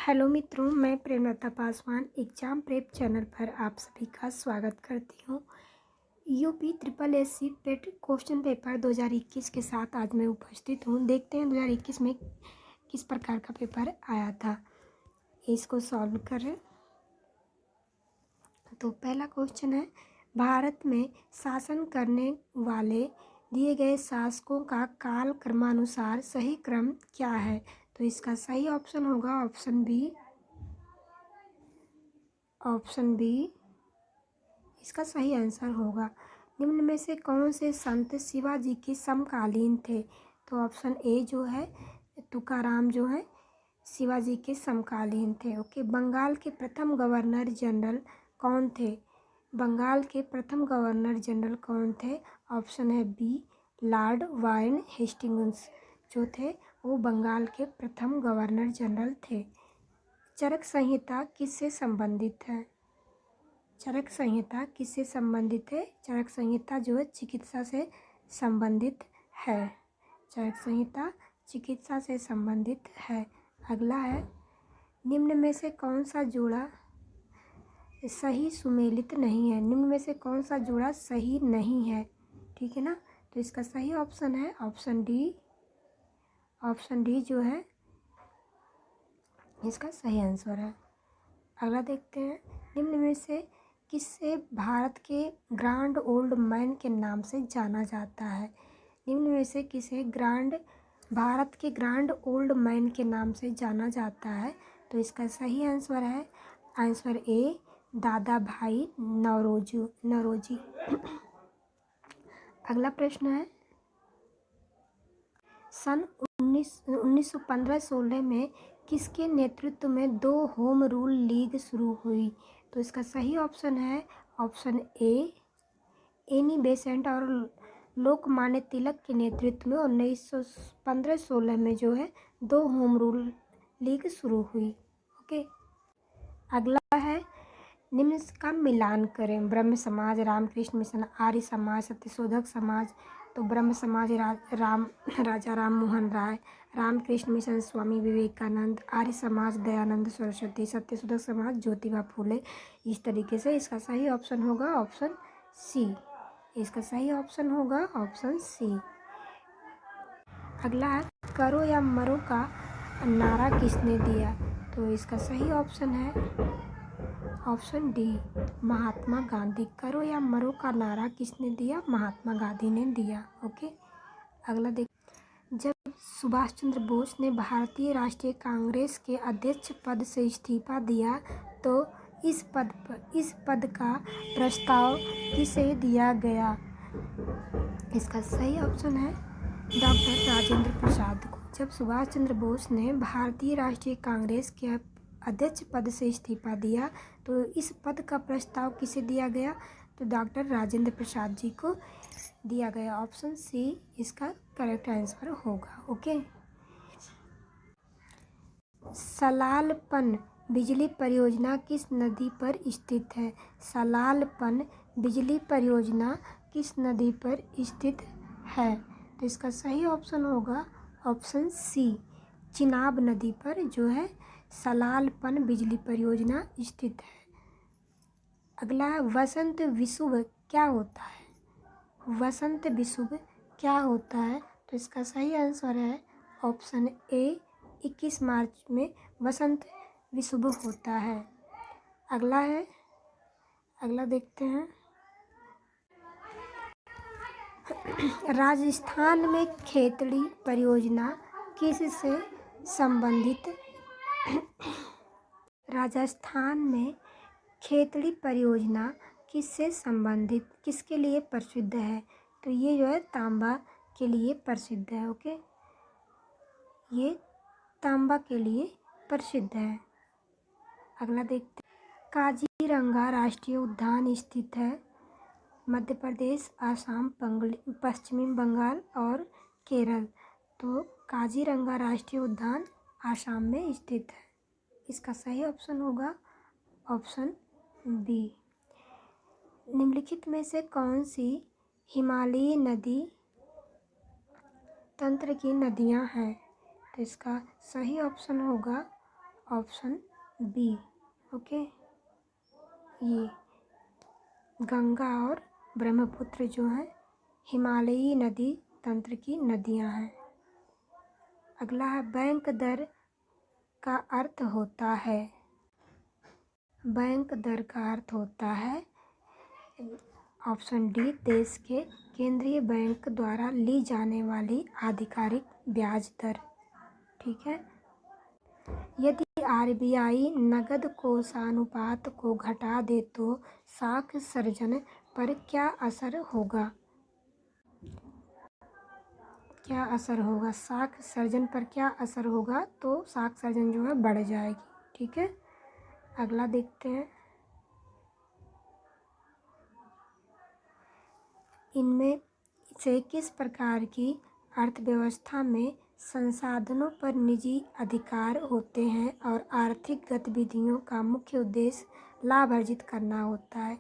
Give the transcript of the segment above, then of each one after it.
Hello मित्रों, मैं Premlata Paswan exam prep channel पर आप सभी का स्वागत करती हूँ। यूपी ट्रिपल एससी पेट क्वेश्चन पेपर 2021 के साथ आज मैं उपस्थित हूँ। देखते हैं 2021 में किस प्रकार का पेपर आया था, इसको सॉल्व करें। तो पहला क्वेश्चन है, भारत में शासन करने वाले दिए गए शासकों का काल क्रमानुसार सही क्रम क्या है? तो इसका सही ऑप्शन होगा ऑप्शन बी इसका सही आंसर होगा। निम्न में से कौन से संत शिवाजी के समकालीन थे? तो ऑप्शन ए जो है तुकाराम जो है शिवाजी के समकालीन थे। ओके, बंगाल के प्रथम गवर्नर जनरल कौन थे? बंगाल के प्रथम गवर्नर जनरल कौन थे? ऑप्शन है बी लॉर्ड वारेन हेस्टिंग्स जो थे वो बंगाल के प्रथम गवर्नर जनरल थे। चरक संहिता किससे संबंधित है? चरक संहिता किससे संबंधित है? चरक संहिता जो है चिकित्सा से संबंधित है। चरक संहिता चिकित्सा से संबंधित है। अगला है, निम्न में से कौन सा जोड़ा सही सुमेलित नहीं है? निम्न में से कौन सा जोड़ा सही नहीं है? ठीक है ना, तो इसका सही ऑप्शन है ऑप्शन डी जो है इसका सही आंसर है। अगला देखते हैं, निम्न में से किसे भारत के ग्रैंड ओल्ड मैन के नाम से जाना जाता है? निम्न में से किसे भारत के ग्रैंड ओल्ड मैन के नाम से जाना जाता है? तो इसका सही आंसर है आंसर ए दादा भाई नौरोजी। अगला प्रश्न है, सन 1915-16 में किसके नेतृत्व में 2 होम रूल लीग शुरू हुई? तो इसका सही ऑप्शन है ऑप्शन ए एनी बेसेंट और लोकमान्य तिलक के नेतृत्व में 1915-16 में जो है 2 होम रूल लीग शुरू हुई। ओके, अगला है, निम्न का मिलान करें। ब्रह्म समाज, रामकृष्ण मिशन, आर्य समाज, सत्यशोधक समाज। तो ब्रह्म समाज राजा राम मोहन राय, रामकृष्ण मिशन स्वामी विवेकानंद, आर्य समाज दयानंद सरस्वती, सत्यशोधक समाज ज्योतिबा फूले। इस तरीके से इसका सही ऑप्शन होगा ऑप्शन सी। इसका सही ऑप्शन होगा ऑप्शन सी। अगला है, करो या मरो का नारा किसने दिया? तो इसका सही ऑप्शन है ऑप्शन डी महात्मा गांधी। करो या मरो का नारा किसने दिया? महात्मा गांधी ने दिया। ओके, अगला देख, जब सुभाष चंद्र बोस ने भारतीय राष्ट्रीय कांग्रेस के अध्यक्ष पद से इस्तीफा दिया तो इस पद का प्रस्ताव किसे दिया गया? इसका सही ऑप्शन है डॉक्टर राजेंद्र प्रसाद को। जब सुभाष चंद्र बोस ने भारतीय राष्ट्रीय कांग्रेस के अध्यक्ष पद से इस्तीफा दिया तो इस पद का प्रस्ताव किसे दिया गया? तो डॉक्टर राजेंद्र प्रसाद जी को दिया गया। ऑप्शन सी इसका करेक्ट आंसर होगा। ओके, सलालपन बिजली परियोजना किस नदी पर स्थित है? सलालपन बिजली परियोजना किस नदी पर स्थित है? तो इसका सही ऑप्शन होगा ऑप्शन सी चिनाब नदी पर जो है सलालपन बिजली परियोजना स्थित है। अगला है, वसंत विषुव क्या होता है? वसंत विषुव क्या होता है? तो इसका सही आंसर है ऑप्शन ए 21 मार्च में वसंत विषुव होता है। अगला देखते हैं, राजस्थान में खेतड़ी परियोजना किससे संबंधित? राजस्थान में खेतड़ी परियोजना किससे संबंधित किसके लिए प्रसिद्ध है? तो ये जो है तांबा के लिए प्रसिद्ध है। ओके, ये तांबा के लिए प्रसिद्ध है। अगला देखते हैं, काजीरंगा राष्ट्रीय उद्यान स्थित है मध्य प्रदेश, आसाम, पश्चिमी बंगाल और केरल। तो काजीरंगा राष्ट्रीय उद्यान आसाम में स्थित है। इसका सही ऑप्शन होगा ऑप्शन बी। निम्नलिखित में से कौन सी हिमालयी नदी तंत्र की नदियां हैं? तो इसका सही ऑप्शन होगा ऑप्शन बी। ओके, ये गंगा और ब्रह्मपुत्र जो हैं हिमालयी नदी तंत्र की नदियां हैं। अगला है बैंक दर का अर्थ होता है। बैंक दर का अर्थ होता है ऑप्शन डी, देश के केंद्रीय बैंक द्वारा ली जाने वाली आधिकारिक ब्याज दर। ठीक है, यदि आरबीआई नकद कोषानुपात को घटा दे तो साख सर्जन पर क्या असर होगा? क्या असर होगा? साख सर्जन पर क्या असर होगा? तो साख सर्जन जो है बढ़ जाएगी। ठीक है, अगला देखते हैं। इनमें से किस प्रकार की अर्थव्यवस्था में संसाधनों पर निजी अधिकार होते हैं और आर्थिक गतिविधियों का मुख्य उद्देश्य लाभ अर्जित करना होता है?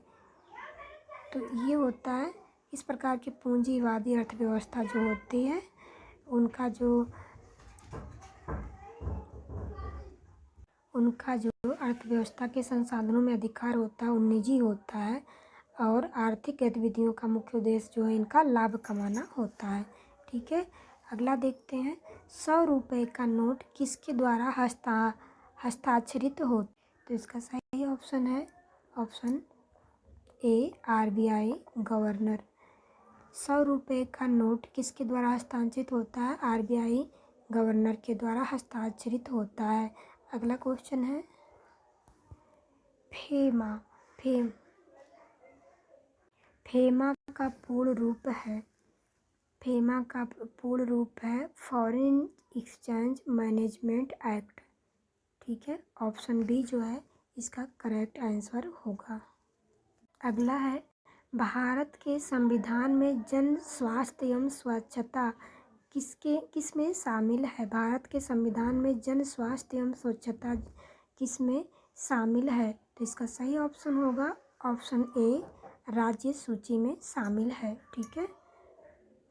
तो ये होता है इस प्रकार की पूंजीवादी अर्थव्यवस्था जो होती है उनका जो अर्थव्यवस्था के संसाधनों में अधिकार होता है वो निजी होता है और आर्थिक गतिविधियों का मुख्य उद्देश्य जो है इनका लाभ कमाना होता है। ठीक है, अगला देखते हैं। 100 रुपये का नोट किसके द्वारा हस्ताक्षरित हो? तो इसका सही ऑप्शन है ऑप्शन ए, आरबीआई गवर्नर। 100 रुपये का नोट किसके द्वारा हस्तांतरित होता है? आरबीआई गवर्नर के द्वारा हस्ताक्षरित होता है। अगला क्वेश्चन है फेमा का पूर्ण रूप है फॉरेन एक्सचेंज मैनेजमेंट एक्ट। ठीक है, ऑप्शन बी जो है इसका करेक्ट आंसर होगा। अगला है भारत के संविधान में जन स्वास्थ्य एवं स्वच्छता किसमें शामिल है? भारत के संविधान में जन स्वास्थ्य एवं स्वच्छता किसमें शामिल है? तो इसका सही ऑप्शन होगा ऑप्शन ए, राज्य सूची में शामिल है। ठीक है,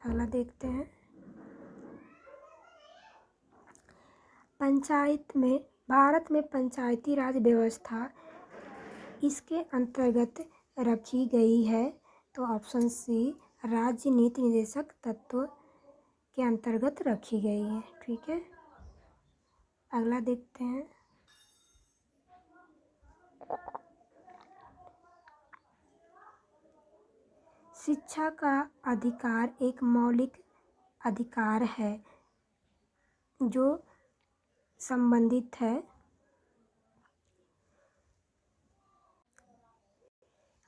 अगला देखते हैं। भारत में पंचायती राज व्यवस्था इसके अंतर्गत रखी गई है? तो ऑप्शन सी, राज्य नीति निर्देशक तत्व के अंतर्गत रखी गई है। ठीक है, अगला देखते हैं। शिक्षा का अधिकार एक मौलिक अधिकार है जो संबंधित है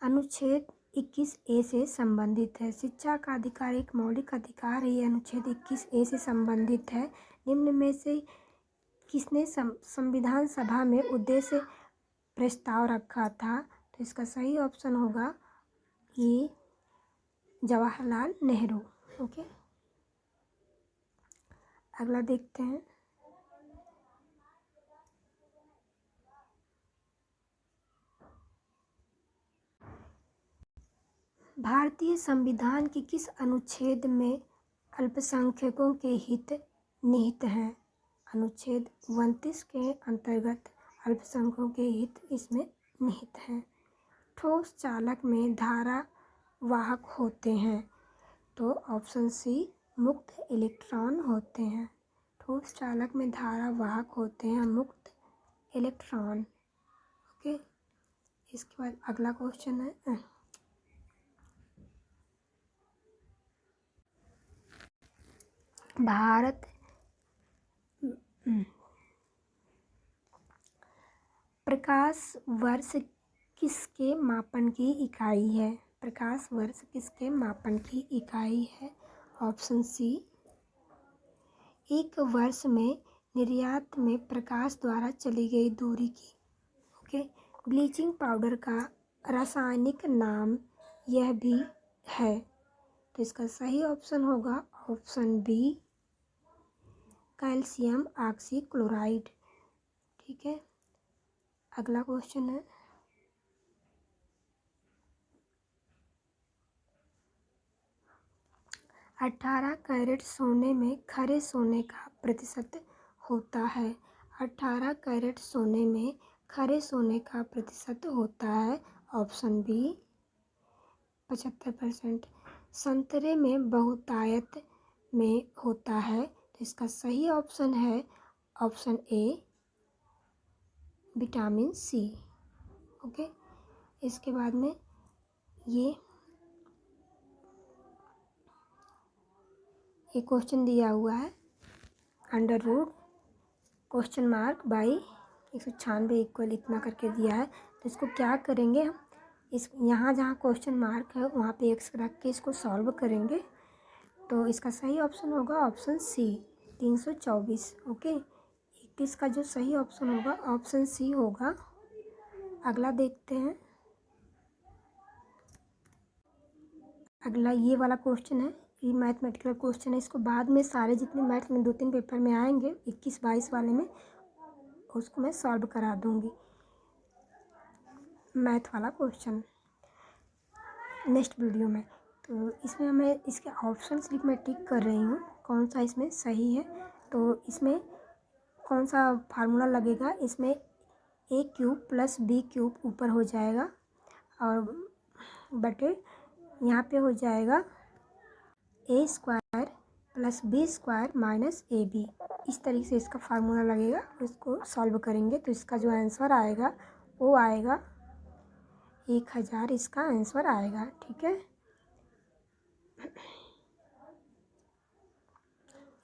अनुच्छेद 21A से संबंधित है। शिक्षा का अधिकार एक मौलिक अधिकार है, ये अनुच्छेद 21A से संबंधित है। निम्न में से किसने संविधान सभा में उद्देश्य प्रस्ताव रखा था? तो इसका सही ऑप्शन होगा ये, जवाहरलाल नेहरू। ओके, अगला देखते हैं। भारतीय संविधान के किस अनुच्छेद में अल्पसंख्यकों के हित निहित हैं? अनुच्छेद 29 के अंतर्गत अल्पसंख्यकों के हित इसमें निहित हैं। ठोस चालक में धारा वाहक होते हैं? तो ऑप्शन सी, मुक्त इलेक्ट्रॉन होते हैं। ठोस चालक में धारा वाहक होते हैं मुक्त इलेक्ट्रॉन। ओके, इसके बाद अगला क्वेश्चन है भारत प्रकाश वर्ष किसके मापन की इकाई है? प्रकाश वर्ष किसके मापन की इकाई है? ऑप्शन सी, एक वर्ष में निर्यात में प्रकाश द्वारा चली गई दूरी की। ओके, ब्लीचिंग पाउडर का रासायनिक नाम यह भी है। तो इसका सही ऑप्शन होगा ऑप्शन बी, कैल्शियम ऑक्सीक्लोराइड। ठीक है, अगला क्वेश्चन है 18 कैरेट सोने में खरे सोने का प्रतिशत होता है? 18 कैरेट सोने में खरे सोने का प्रतिशत होता है? Option B 75%। संतरे में बहुतायत में होता है, तो इसका सही ऑप्शन है option A vitamin C. Okay, इसके बाद में ये क्वेश्चन दिया हुआ है under root question mark by 196 equal इतना करके दिया है। तो इसको क्या करेंगे हम, इस यहाँ जहाँ क्वेश्चन मार्क है वहाँ पे एक्स रख के इसको सॉल्व करेंगे। तो इसका सही ऑप्शन होगा ऑप्शन सी 324। ओके, 21 का जो सही ऑप्शन होगा ऑप्शन सी होगा। अगला देखते हैं। अगला ये वाला क्वेश्चन है, ये मैथमेटिकल क्वेश्चन है। इसको बाद में सारे जितने मैथ्स में 2-3 पेपर में आएंगे 21-22 वाले में, उसको मैं सॉल्व करा दूंगी मैथ वाला क्वेश्चन नेक्स्ट वीडियो में। तो इसमें मैं इसके ऑप्शन सिर्फ मैं टिक कर रही हूँ कौन सा इसमें सही है। तो इसमें कौन सा फार्मूला लगेगा, इसमें a cube plus b cube ऊपर हो जाएगा और बटे यहाँ पे हो जाएगा a square plus b square minus a b. इस तरीके से इसका फार्मूला लगेगा, इसको सॉल्व करेंगे तो इसका जो आंसर आएगा वो आएगा 1000। इसका आंसर आएगा। ठीक है,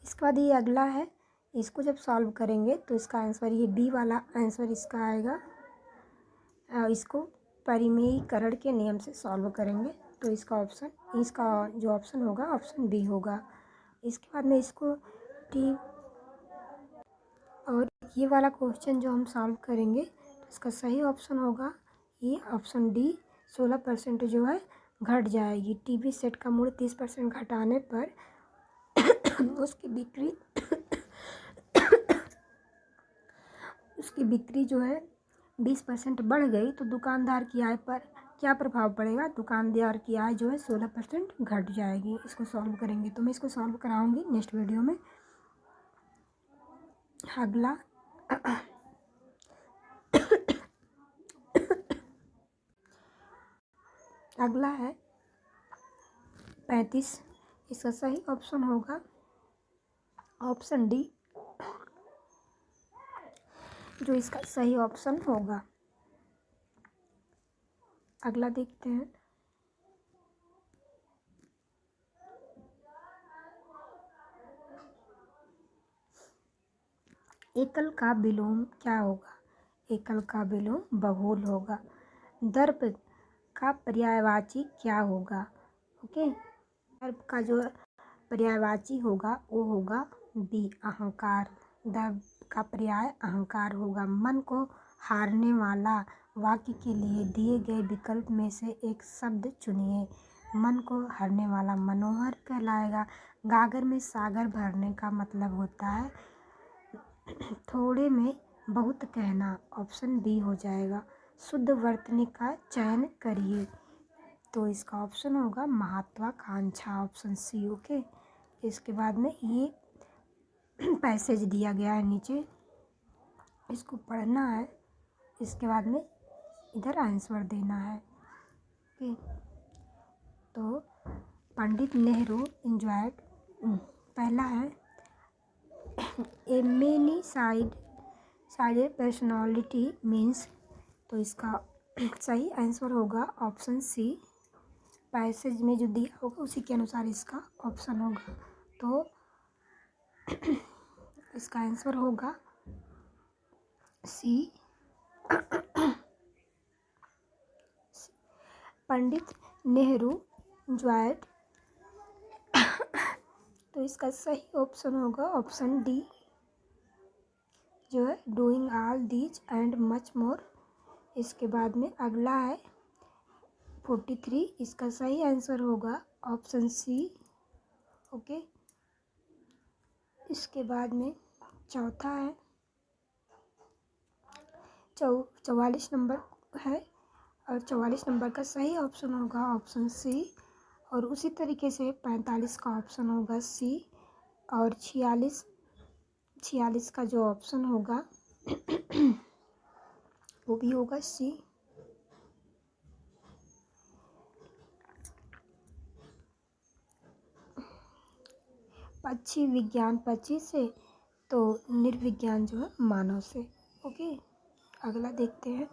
इसके बाद ये अगला है, इसको जब सॉल्व करेंगे तो इसका आंसर ये बी वाला आंसर इसका आएगा। इसको परिमेयीकरण के नियम से सॉल्व करेंगे तो इसका जो ऑप्शन होगा ऑप्शन बी होगा। इसके बाद में इसको टी और ये वाला क्वेश्चन जो हम सॉल्व करेंगे तो इसका सही ऑप्शन होगा ये ऑप्शन डी 16% जो है घट जाएगी। टीवी सेट का मूल्य 30% घटाने पर उसकी बिक्री जो है 20% बढ़ गई तो दुकानदार की आय पर क्या प्रभाव पड़ेगा? दुकानदार की आय जो है 16% घट जाएगी। इसको सॉल्व करेंगे तो मैं इसको सॉल्व कराऊंगी नेक्स्ट वीडियो में। अगला अगला है 35। इसका सही ऑप्शन होगा ऑप्शन डी, जो इसका सही ऑप्शन होगा। अगला देखते हैं। एकल का विलोम क्या होगा? एकल का विलोम बहुल होगा। दर्प का पर्यायवाची क्या होगा? ओके, दर्प का जो पर्यायवाची होगा वो होगा बी अहंकार। दर्प का पर्याय अहंकार होगा। मन को हारने वाला वाक्य के लिए दिए गए विकल्प में से एक शब्द चुनिए। मन को हारने वाला मनोहर कहलाएगा। गागर में सागर भरने का मतलब होता है थोड़े में बहुत कहना, ऑप्शन बी हो जाएगा। शुद्ध वर्तनी का चयन करिए, तो इसका ऑप्शन होगा महत्वाकांक्षा, ऑप्शन सी। ओके, इसके बाद में ये पैसेज दिया गया है नीचे, इसको पढ़ना है। इसके बाद में इधर आंसर देना है। ओके, तो पंडित नेहरू एंजॉयड, पहला है ए मेनी साइडेड पर्सनालिटी मीन्स, तो इसका सही आंसर होगा ऑप्शन सी। पैसेज में जो दिया होगा उसी के अनुसार इसका ऑप्शन होगा। तो इसका आंसर होगा सी पंडित नेहरू एंजॉयड। तो इसका सही ऑप्शन होगा ऑप्शन डी, जो है doing all these and much more. इसके बाद में अगला है 43। इसका सही आंसर होगा ऑप्शन सी। ओके, इसके बाद में चौथा है 44 नंबर है और 44 नंबर का सही ऑप्शन होगा ऑप्शन सी। और उसी तरीके से 45 का ऑप्शन होगा सी और 46 का जो ऑप्शन होगा वो भी होगा सी। पक्षी विज्ञान पक्षी से, तो निर्विज्ञान जो है मानव से। ओके, अगला देखते हैं।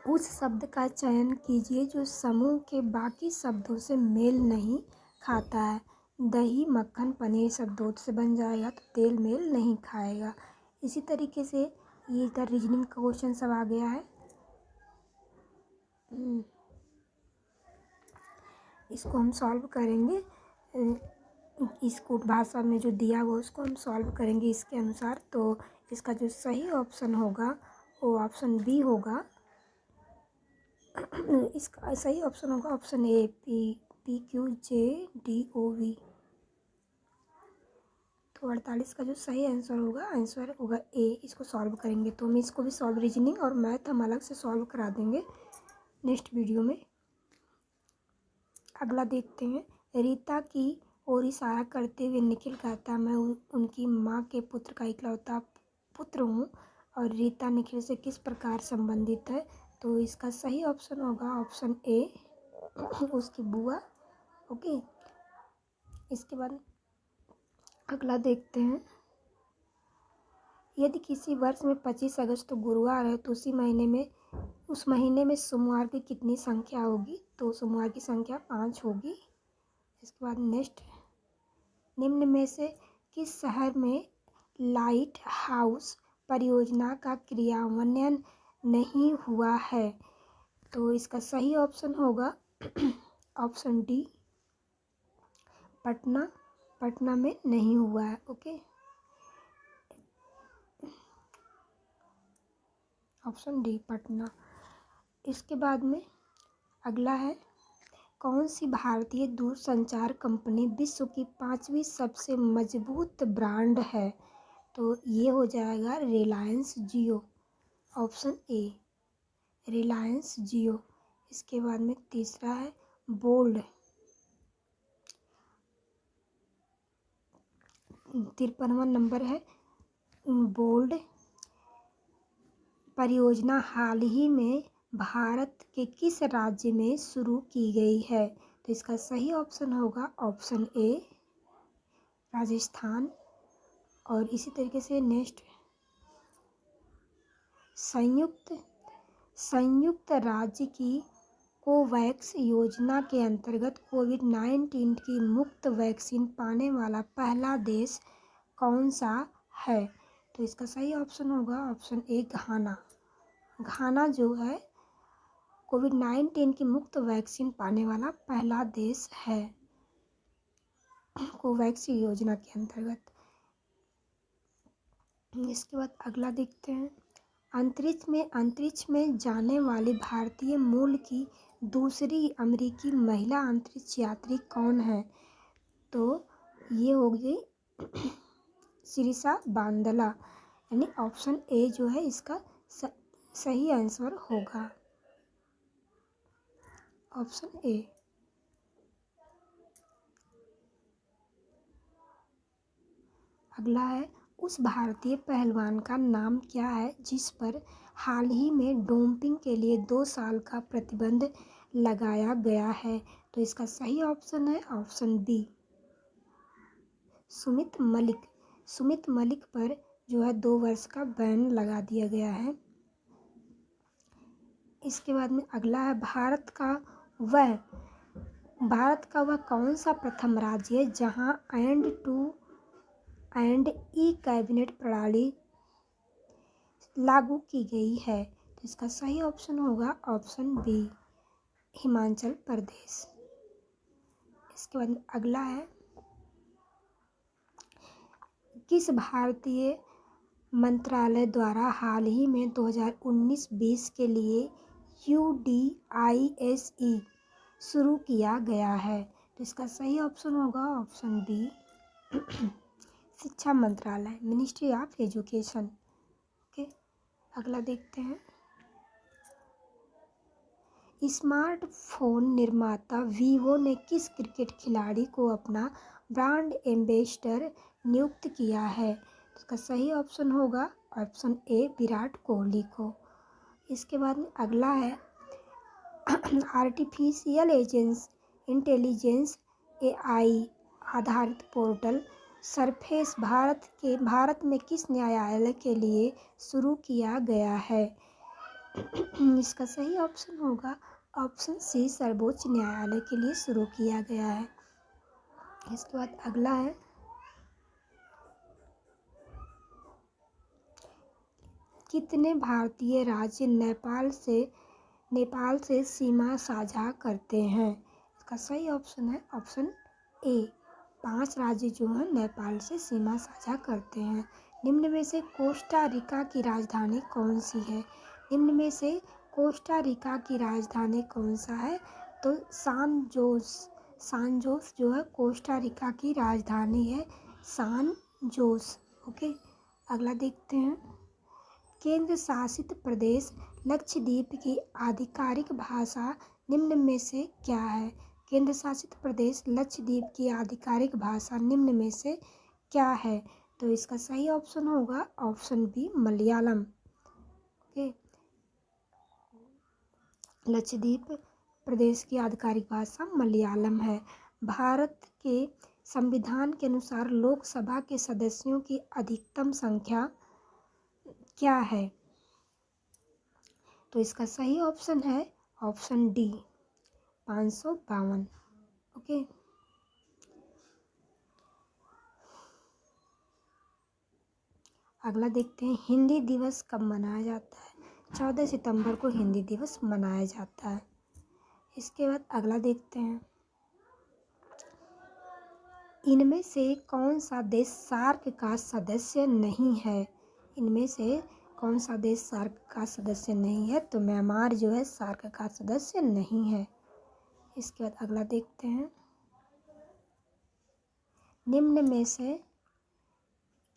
उस शब्द का चयन कीजिए जो समूह के बाकी शब्दों से मेल नहीं खाता है। दही, मक्खन, पनीर सब दूध से बन जाएगा तो तेल मेल नहीं खाएगा। इसी तरीके से ये इधर रीजनिंग का क्वेश्चन सब आ गया है। इसको हम सॉल्व करेंगे। इस कूट भाषा में जो दिया हुआ उसको हम सॉल्व करेंगे इसके अनुसार। तो इसका जो सही ऑप्शन होगा वो ऑप्शन बी होगा। इसका सही ऑप्शन होगा ऑप्शन ए, PQJDOV। तो 48 का जो सही आंसर होगा ए। इसको सॉल्व करेंगे तो हम इसको भी सॉल्व, रीजनिंग और मैथ हम अलग से सॉल्व करा देंगे नेक्स्ट वीडियो में। अगला देखते हैं। रीता की ओर इशारा करते हुए निखिल कहता, मैं उनकी माँ के पुत्र का इकलौता पुत्र हूँ। और रीता निखिल से किस प्रकार संबंधित है? तो इसका सही ऑप्शन होगा ऑप्शन ए, उसकी बुआ। ओके, इसके बाद अगला देखते हैं। यदि किसी वर्ष में 25 अगस्त तो गुरुवार है तो उस महीने में सोमवार की कितनी संख्या होगी? तो सोमवार की संख्या 5 होगी। इसके बाद नेक्स्ट, निम्न में से किस शहर में लाइट हाउस परियोजना का क्रियान्वयन नहीं हुआ है? तो इसका सही ऑप्शन होगा ऑप्शन डी, पटना। पटना में नहीं हुआ है। Okay, option D Patna. इसके बाद में अगला है, कौन सी भारतीय दूरसंचार कंपनी विश्व की 5वीं सबसे मजबूत ब्रांड है? तो ये हो जाएगा रिलायंस जियो, ऑप्शन ए, रिलायंस जियो। इसके बाद में तीसरा है बोल्ड, 53वां नंबर है। बोल्ड परियोजना हाल ही में भारत के किस राज्य में शुरू की गई है? तो इसका सही ऑप्शन होगा ऑप्शन ए, राजस्थान। और इसी तरीके से नेक्स्ट, संयुक्त राज्य की कोवैक्स योजना के अंतर्गत कोविड-19 की मुफ्त वैक्सीन पाने वाला पहला देश कौन सा है? तो इसका सही ऑप्शन होगा ऑप्शन ए, घाना। घाना जो है कोविड-19 की मुफ्त वैक्सीन पाने वाला पहला देश है कोवैक्स योजना के अंतर्गत। इसके बाद अगला देखते हैं। अंतरिक्ष में जाने वाली भारतीय मूल की दूसरी अमेरिकी महिला अंतरिक्ष यात्री कौन है? तो ये हो गई शिरीषा बांदला, यानी ऑप्शन ए जो है इसका सही आंसर होगा ऑप्शन ए। अगला है, उस भारतीय पहलवान का नाम क्या है जिस पर हाल ही में डोपिंग के लिए 2 साल का प्रतिबंध लगाया गया है? तो इसका सही ऑप्शन है ऑप्शन बी, सुमित मलिक। सुमित मलिक पर जो है 2 वर्ष का बैन लगा दिया गया है। इसके बाद में अगला है, भारत का वह कौन सा प्रथम राज्य है जहां एंड ई कैबिनेट प्रणाली लागू की गई है? तो इसका सही ऑप्शन होगा ऑप्शन बी, हिमाचल प्रदेश। इसके बाद अगला है, किस भारतीय मंत्रालय द्वारा हाल ही में 2019-20 के लिए UDISE शुरू किया गया है? तो इसका सही ऑप्शन होगा ऑप्शन बी, शिक्षा मंत्रालय, मिनिस्ट्री ऑफ एजुकेशन। ओके, अगला देखते हैं। स्मार्टफोन निर्माता वीवो ने किस क्रिकेट खिलाड़ी को अपना ब्रांड एम्बेसडर नियुक्त किया है? तो इसका सही ऑप्शन होगा ऑप्शन ए विराट कोहली को। इसके बाद में अगला है आर्टिफिशियल इंटेलिजेंस एआई आधारित पोर्टल सरफेस भारत में किस न्यायालय के लिए शुरू किया गया है? इसका सही ऑप्शन होगा ऑप्शन सी सर्वोच्च न्यायालय के लिए शुरू किया गया है। इसके बाद अगला है कितने भारतीय राज्य नेपाल से सीमा साझा करते हैं? इसका सही ऑप्शन है ऑप्शन ए 5 राज्य जो हैं नेपाल से सीमा साझा करते हैं। निम्न में से कोस्टा रिका की राजधानी कौन सी है? निम्न में से कोस्टा रिका की राजधानी कौन सा है? तो सान जोस जो है कोस्टा रिका की राजधानी है सान जोस। ओके, अगला देखते हैं केंद्र शासित प्रदेश लक्षद्वीप की आधिकारिक भाषा निम्न में से क्या है? केंद्र शासित प्रदेश लक्षद्वीप की आधिकारिक भाषा निम्न में से क्या है? तो इसका सही ऑप्शन होगा option B Malayalam. Okay, Lakshadweep प्रदेश की आधिकारिक भाषा मलयालम है। भारत के संविधान के अनुसार लोकसभा के सदस्यों की अधिकतम संख्या क्या है? तो इसका सही ऑप्शन है ऑप्शन डी 552। ओके, अगला देखते हैं हिंदी दिवस कब मनाया जाता है? 14 सितंबर को हिंदी दिवस मनाया जाता है। इसके बाद अगला देखते हैं इनमें से कौन सा देश सार्क का सदस्य नहीं है? इनमें से कौन सा देश सार्क का सदस्य नहीं है? तो म्यांमार जो है सार्क का सदस्य नहीं है। इसके बाद अगला देखते हैं निम्न में से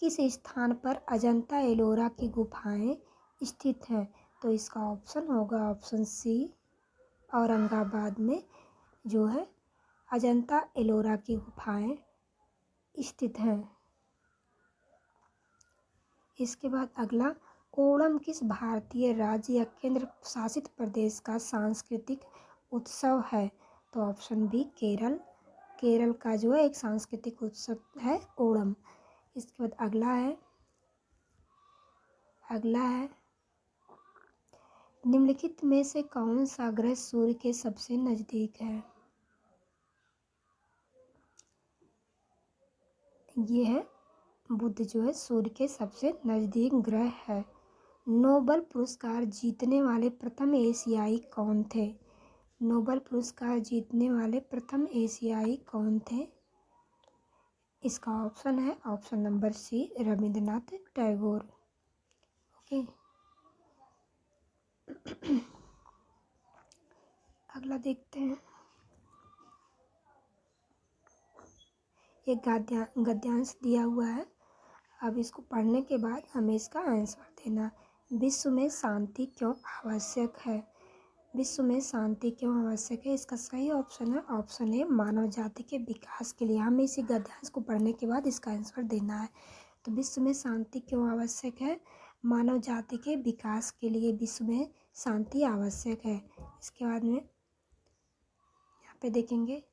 किस स्थान पर अजंता एलोरा की गुफाएं स्थित हैं? तो इसका ऑप्शन होगा ऑप्शन सी औरंगाबाद में जो है अजंता एलोरा की गुफाएं स्थित हैं। इसके बाद अगला ओणम किस भारतीय राज्य या केंद्र शासित प्रदेश का सांस्कृतिक उत्सव है? तो ऑप्शन बी केरल का जो है एक सांस्कृतिक उत्सव है ओणम। इसके बाद अगला है निम्नलिखित में से कौन सा ग्रह सूर्य के सबसे नजदीक है? ये है बुध जो है सूर्य के सबसे नजदीक ग्रह है। नोबेल पुरस्कार जीतने वाले प्रथम एशियाई कौन थे? नोबेल पुरस्कार जीतने वाले प्रथम एशियाई कौन थे? इसका ऑप्शन है option number C Rabindranath Tagore. Okay, अगला देखते हैं एक गद्यांश दिया हुआ है। अब इसको पढ़ने के बाद हमें इसका आंसर देना। विश्व में शांति क्यों आवश्यक है? विश्व में शांति क्यों आवश्यक है? इसका सही ऑप्शन है ऑप्शन ए मानव जाति के विकास के लिए। हमें इसी गद्यांश को पढ़ने के बाद इसका आंसर देना है। तो विश्व में शांति क्यों आवश्यक है? मानव जाति के विकास के लिए विश्व में शांति आवश्यक है। इसके बाद में यहाँ पे देखेंगे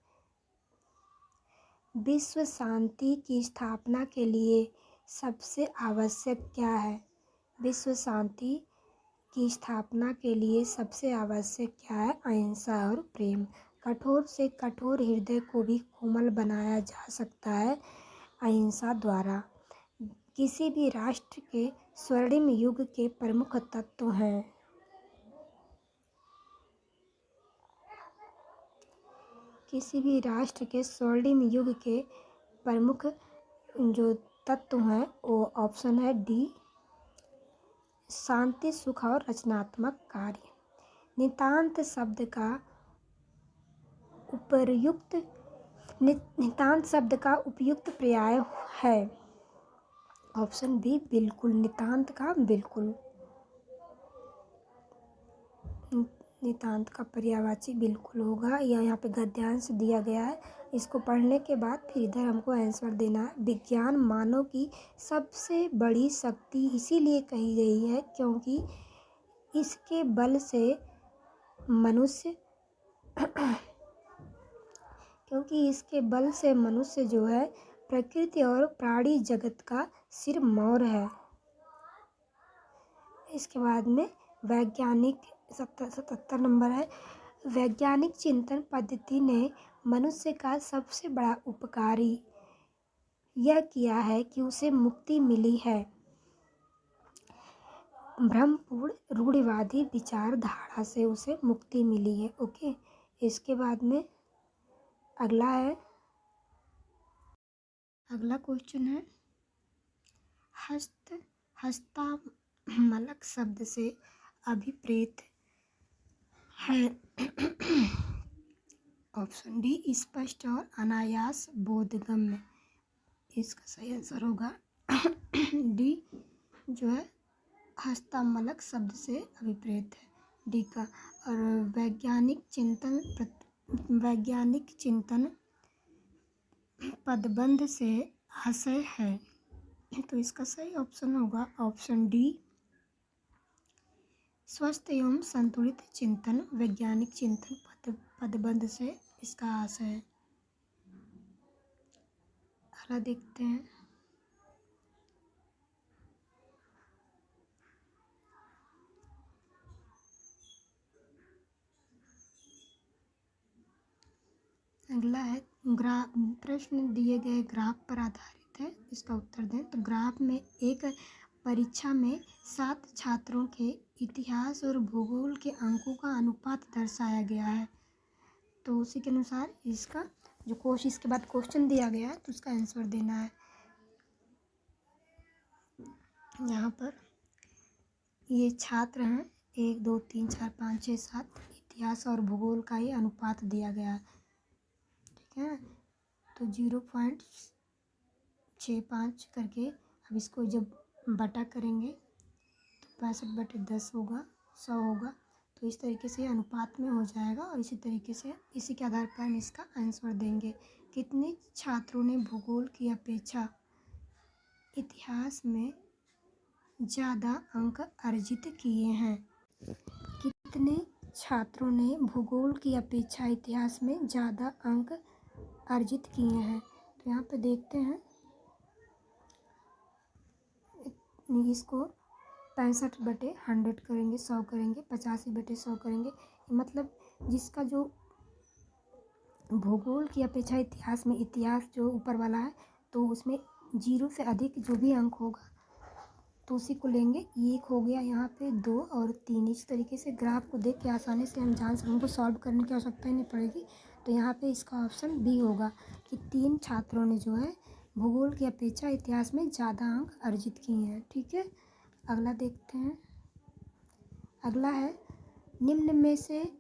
विश्व शांति की स्थापना के लिए सबसे आवश्यक क्या है? विश्व शांति की स्थापना के लिए सबसे आवश्यक क्या है? अहिंसा और प्रेम। कठोर से कठोर हृदय को भी कोमल बनाया जा सकता है अहिंसा द्वारा। किसी भी राष्ट्र के स्वर्णिम युग के प्रमुख तत्व हैं। किसी भी राष्ट्र के स्वर्णिम युग के प्रमुख जो तत्व हैं वो ऑप्शन है डी शांति सुख और रचनात्मक कार्य। नितांत शब्द का उपयुक्त पर्याय है? ऑप्शन बी बिल्कुल। नितांत का बिल्कुल। नितांत का पर्यायवाची बिल्कुल होगा। या यहाँ पे गद्यांश दिया गया है इसको पढ़ने के बाद फिर इधर हमको आंसर देना है। विज्ञान मानव की सबसे बड़ी शक्ति इसीलिए कही गई है क्योंकि इसके बल से मनुष्य जो है प्रकृति और प्राणी जगत का सिरमौर है। इसके बाद में वैज्ञानिक 77 नंबर है। वैज्ञानिक चिंतन पद्धति ने मनुष्य का सबसे बड़ा उपकारी यह किया है कि उसे मुक्ति मिली है। भ्रमपूर्ण रूढ़िवादी विचारधारा से उसे मुक्ति मिली है। ओके, इसके बाद में अगला क्वेश्चन है हस्तामलक शब्द से अभिप्रेत है। ऑप्शन डी स्पष्ट और अनायास बोधगम्य। इसका सही आंसर होगा डी जो है हस्तामलक शब्द से अभिप्रेत है, डी का। और वैज्ञानिक चिंतन पदबंध से आशय है, तो इसका सही ऑप्शन होगा ऑप्शन डी स्वस्थ एवं संतुलित चिंतन। वैज्ञानिक चिंतन पदबंध से इसका आशय है। अगला देखते हैं। अगला है प्रश्न दिए गए ग्राफ पर आधारित है, इसका उत्तर दें। तो ग्राफ में एक परीक्षा में 7 छात्रों के इतिहास और भूगोल के अंकों का अनुपात दर्शाया गया है। तो उसी के अनुसार इसका जो कोशिश के बाद क्वेश्चन दिया गया है तो उसका आंसर देना है। यहाँ पर ये छात्र हैं 1 2 3 4 5 6 7, इतिहास और भूगोल का ही अनुपात दिया गया है, ठीक है। तो 0.65 करके अब इसको जब बटा करेंगे तो 65/10 होगा, 100 होगा। तो इस तरीके से अनुपात में हो जाएगा और इसी तरीके से इसी के आधार पर हम इसका आंसर देंगे। कितने छात्रों ने भूगोल की अपेक्षा इतिहास में ज़्यादा अंक अर्जित किए हैं? कितने छात्रों ने भूगोल की अपेक्षा इतिहास में ज़्यादा अंक अर्जित किए हैं? तो यहाँ पे देखते हैं, इसको 65/100 करेंगे, 100 करेंगे, 85/100 करेंगे। मतलब जिसका जो भूगोल की अपेक्षा इतिहास में, इतिहास जो ऊपर वाला है तो उसमें 0 से अधिक जो भी अंक होगा तो उसी को लेंगे। 1 हो गया, यहाँ पे 2 और 3। इस तरीके से ग्राफ को देख के आसानी से हम जान सकते, हमको सॉल्व करने की आवश्यकता ही नहीं पड़ेगी। तो यहाँ पे इसका ऑप्शन बी होगा कि 3 छात्रों ने जो है भूगोल की अपेक्षा इतिहास में ज़्यादा अंक अर्जित किए हैं, ठीक है। अगला देखते हैं। अगला है निम्न में से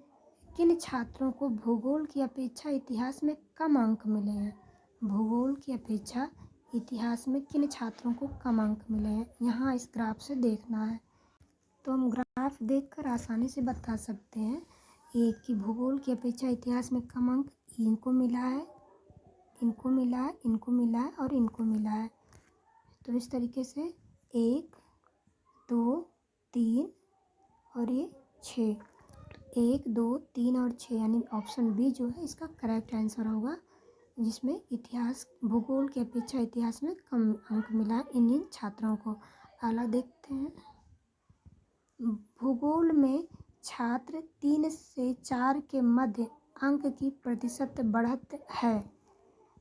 किन छात्रों को भूगोल की अपेक्षा इतिहास में कम अंक मिले हैं? भूगोल की अपेक्षा इतिहास में किन छात्रों को कम अंक मिले हैं, यहाँ इस ग्राफ से देखना है। तो हम ग्राफ देखकर आसानी से बता सकते हैं एक कि भूगोल की अपेक्षा इतिहास में कम अंक इनको मिला है, इनको मिला है, इनको मिला है और इनको मिला है। तो इस तरीके से 1 2 3 और ये 6, 1 2 3 और 6 यानी ऑप्शन बी जो है इसका करेक्ट आंसर होगा, जिसमें इतिहास भूगोल की अपेक्षा इतिहास में कम अंक मिला है इन छात्रों को। अगला देखते हैं। भूगोल में छात्र 3 से 4 के मध्य अंक की प्रतिशत बढ़त है।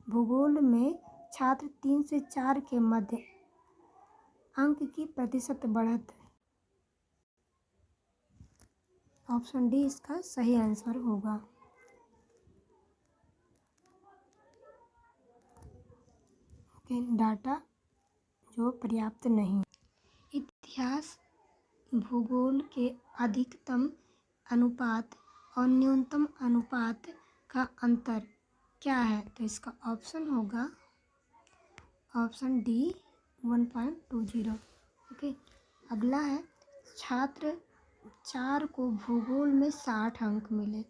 भूगोल में छात्र 3 से 4 के मध्य अंक की प्रतिशत बढ़त है। ऑप्शन डी इसका सही आंसर होगा। डाटा जो पर्याप्त नहीं। इतिहास भूगोल के अधिकतम अनुपात और न्यूनतम अनुपात का अंतर क्या है? तो इसका ऑप्शन होगा ऑप्शन डी 1.20। ओके, अगला है छात्र 4 को भूगोल में 60 अंक मिले,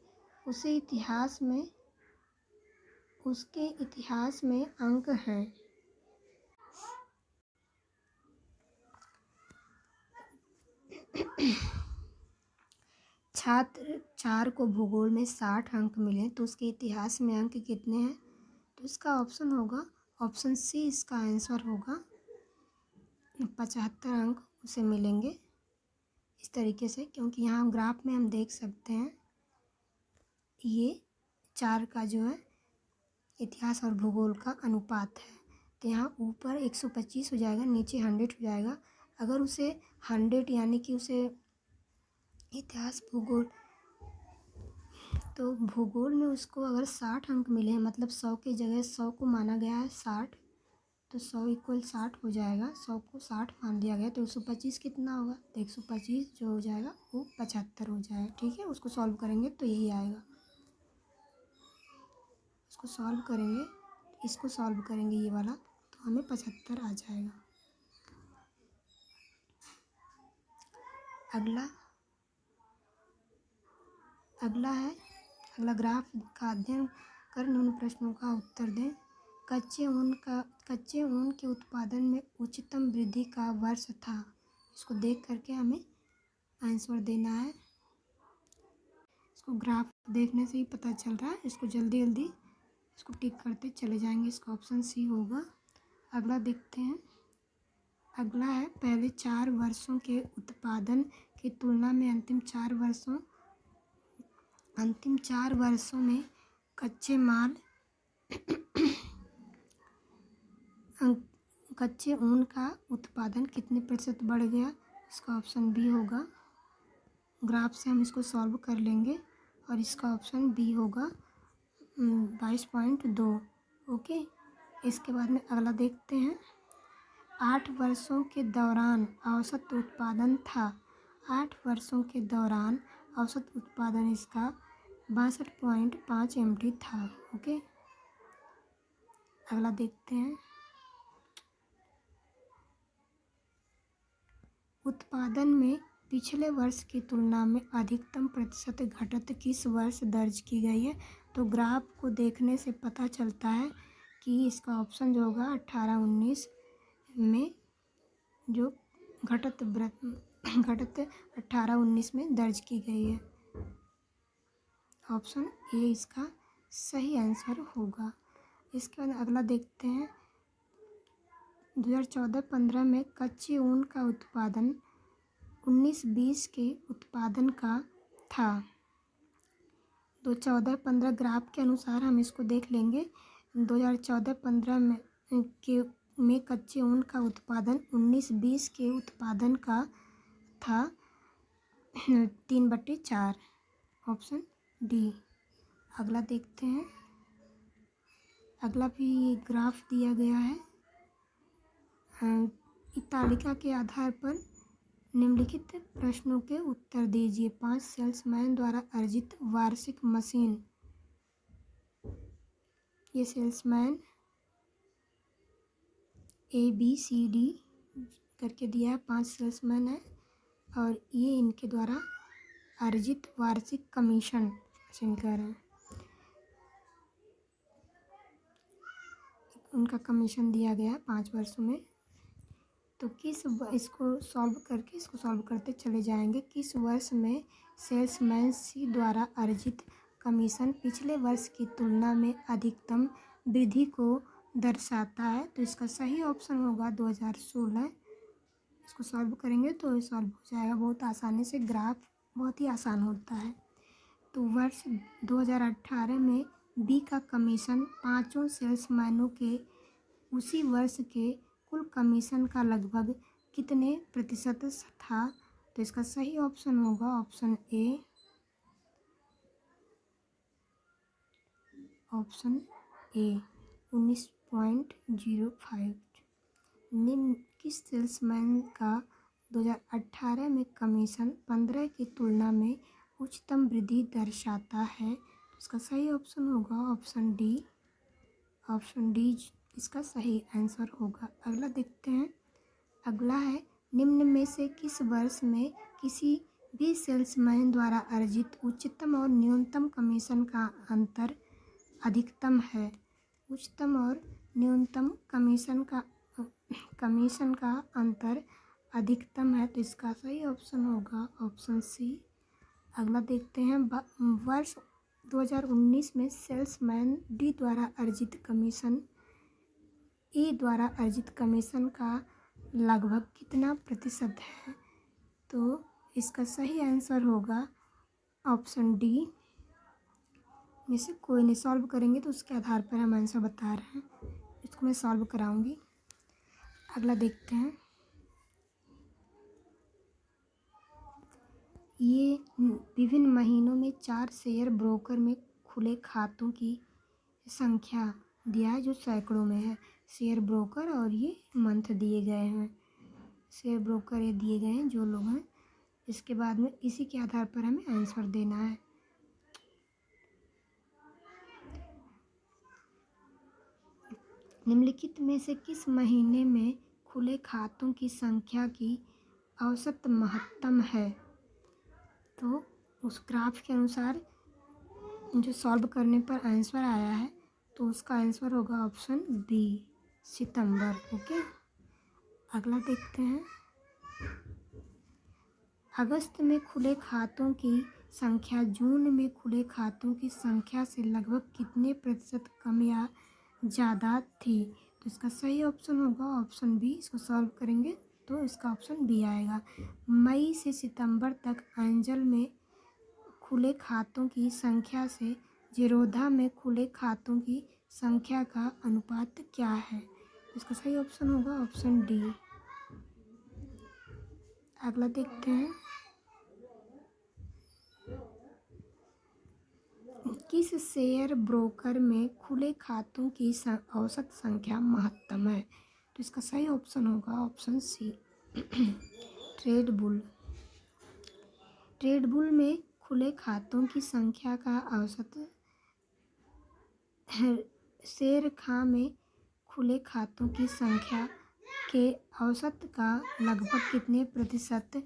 उसे इतिहास में उसके इतिहास में अंक हैं। छात्र 4 को भूगोल में 60 अंक मिले तो उसके इतिहास में अंक कितने हैं? तो इसका ऑप्शन होगा ऑप्शन सी, इसका आंसर होगा 75 अंक उसे मिलेंगे इस तरीके से, क्योंकि यहाँ ग्राफ में हम देख सकते हैं ये 4 का जो है इतिहास और भूगोल का अनुपात है। तो यहाँ ऊपर 125 हो जाएगा, नीचे 100 हो जाएगा। अगर उसे 100 यानी कि उसे इतिहास भूगोल, तो भूगोल में उसको अगर 60 अंक मिले हैं, मतलब 100 की जगह 100 को माना गया है 60, तो 100 इक्वल 60 हो जाएगा। 100 को 60 मान दिया गया तो 125 कितना होगा? तो 125 जो हो जाएगा वो 75 हो जाएगा। ठीक है, उसको सॉल्व करेंगे तो यही आएगा। इसको सॉल्व करेंगे, इसको सॉल्व करेंगे ये वाला, तो हमें 75 आ जाएगा। अगला ग्राफ का अध्ययन कर निम्न प्रश्नों का उत्तर दें। कच्चे ऊन के उत्पादन में उच्चतम वृद्धि का वर्ष था। इसको देख करके हमें आंसर देना है। इसको ग्राफ देखने से ही पता चल रहा है, इसको जल्दी इसको टिक करते चले जाएंगे। इसका ऑप्शन सी होगा। अगला देखते हैं। अगला है पहले 4 वर्षों के उत्पादन की तुलना में अंतिम 4 वर्षों में कच्चे ऊन का उत्पादन कितने प्रतिशत बढ़ गया? इसका ऑप्शन बी होगा। ग्राफ से हम इसको सॉल्व कर लेंगे और इसका ऑप्शन बी होगा 22.2। ओके, इसके बाद में अगला देखते हैं। 8 वर्षों के दौरान औसत उत्पादन था। 8 वर्षों के दौरान औसत उत्पादन इसका 62.5 MT था। ओके, अगला देखते हैं। उत्पादन में पिछले वर्ष की तुलना में अधिकतम प्रतिशत घटत किस वर्ष दर्ज की गई है? तो ग्राफ को देखने से पता चलता है कि इसका ऑप्शन जो होगा 18-19 में जो घटत 18-19 में दर्ज की गई है। ऑप्शन ए इसका सही आंसर होगा। इसके बाद अगला देखते हैं। 2014-15 में कच्चे ऊन का उत्पादन 19-20 के उत्पादन का था। तो 14-15 ग्राफ के अनुसार हम इसको देख लेंगे। 2014-15 में कच्चे ऊन का उत्पादन 19-20 के उत्पादन का था 3/4। Option D. अगला देखते हैं। अगला भी ग्राफ दिया गया है। तालिका के आधार पर निम्नलिखित प्रश्नों के उत्तर दीजिए। 5 सेल्समैन द्वारा अर्जित वार्षिक मशीन। ये सेल्समैन ABCD करके दिया है, 5 सेल्समैन है और ये इनके द्वारा अर्जित वार्षिक कमीशन कर रहे हैं। उनका कमीशन दिया गया है 5 वर्षों में। तो इसको सॉल्व करते चले जाएंगे। किस वर्ष में सेल्समैन C द्वारा अर्जित कमीशन पिछले वर्ष की तुलना में अधिकतम वृद्धि को दर्शाता है? तो इसका सही ऑप्शन होगा 2016। इसको सॉल्व करेंगे तो सॉल्व हो जाएगा बहुत आसानी से। ग्राफ बहुत ही आसान होता है। तो वर्ष 2018 में B का कमीशन 5 सेल्समैनों के उसी वर्ष के कुल कमीशन का लगभग कितने प्रतिशत था? तो इसका सही ऑप्शन होगा ऑप्शन ए। Option A 19.05। निम्न किस सेल्समैन का 2018 में कमीशन 15 की तुलना में उच्चतम वृद्धि दर्शाता है? इसका सही ऑप्शन होगा ऑप्शन डी। ऑप्शन डी इसका सही आंसर होगा। अगला देखते हैं। अगला है निम्न में से किस वर्ष में किसी भी सेल्समैन द्वारा अर्जित उच्चतम और न्यूनतम कमीशन का अंतर अधिकतम है? उच्चतम और न्यूनतम कमीशन का अंतर अधिकतम है, तो इसका सही ऑप्शन होगा ऑप्शन सी। अगला देखते हैं, वर्ष 2019 में सेल्समैन डी द्वारा अर्जित कमीशन ए द्वारा अर्जित कमीशन का लगभग कितना प्रतिशत है, तो इसका सही आंसर होगा ऑप्शन डी। में से कोई नहीं, सॉल्व करेंगे तो उसके आधार पर हम आंसर बता रहे हैं, इसको मैं सॉल्व कराऊंगी। अगला देखते हैं, ये विभिन्न महीनों में 4 शेयर ब्रोकर में खुले खातों की संख्या दिया है, जो सैकड़ों में है। शेयर ब्रोकर और ये मंथ दिए गए हैं, शेयर ब्रोकर ये दिए गए हैं जो लोग हैं। इसके बाद में इसी के आधार पर हमें आंसर देना है। निम्नलिखित में से किस महीने में खुले खातों की संख्या की औसत महत्तम है, तो उस ग्राफ के अनुसार जो सॉल्व करने पर आंसर आया है, तो उसका आंसर होगा ऑप्शन बी, सितंबर। ओके, अगला देखते हैं, अगस्त में खुले खातों की संख्या जून में खुले खातों की संख्या से लगभग कितने प्रतिशत कम या ज़्यादा थी, तो इसका सही ऑप्शन होगा ऑप्शन बी। इसको सॉल्व करेंगे तो इसका ऑप्शन बी आएगा। मई से सितंबर तक एंजल में खुले खातों की संख्या से ज़ीरोधा में खुले खातों की संख्या का अनुपात क्या है, इसका सही ऑप्शन होगा ऑप्शन डी। अगला देखते हैं, किस शेयर ब्रोकर में खुले खातों की औसत संख्या महत्तम है, तो इसका सही ऑप्शन होगा ऑप्शन सी, ट्रेडबुल में खुले खातों की संख्या का औसत शेर खां में खुले खातों की संख्या के औसत का लगभग कितने प्रतिशत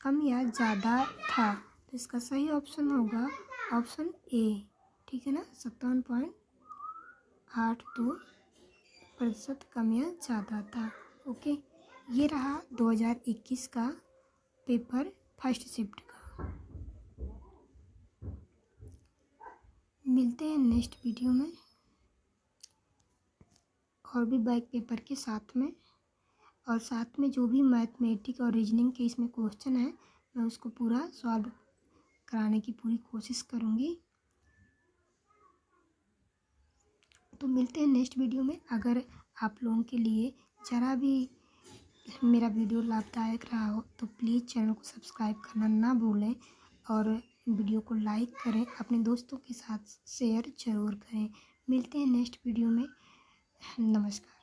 कम या ज़्यादा था, तो इसका सही ऑप्शन होगा ऑप्शन ए। ठीक है ना, 57.82% कम या ज़्यादा था। ओके, ये रहा 2021 का पेपर फर्स्ट शिफ्ट का। मिलते हैं नेक्स्ट वीडियो में और भी बैक पेपर के साथ में, और साथ में जो भी मैथमेटिक और रीजनिंग के इसमें क्वेश्चन है, मैं उसको पूरा सॉल्व कराने की पूरी कोशिश करूँगी। तो मिलते हैं नेक्स्ट वीडियो में। अगर आप लोगों के लिए ज़रा भी मेरा वीडियो लाभदायक रहा हो तो प्लीज़ चैनल को सब्सक्राइब करना ना भूलें, और वीडियो को लाइक करें, अपने दोस्तों के साथ शेयर ज़रूर करें। मिलते हैं नेक्स्ट वीडियो में। नमस्कार।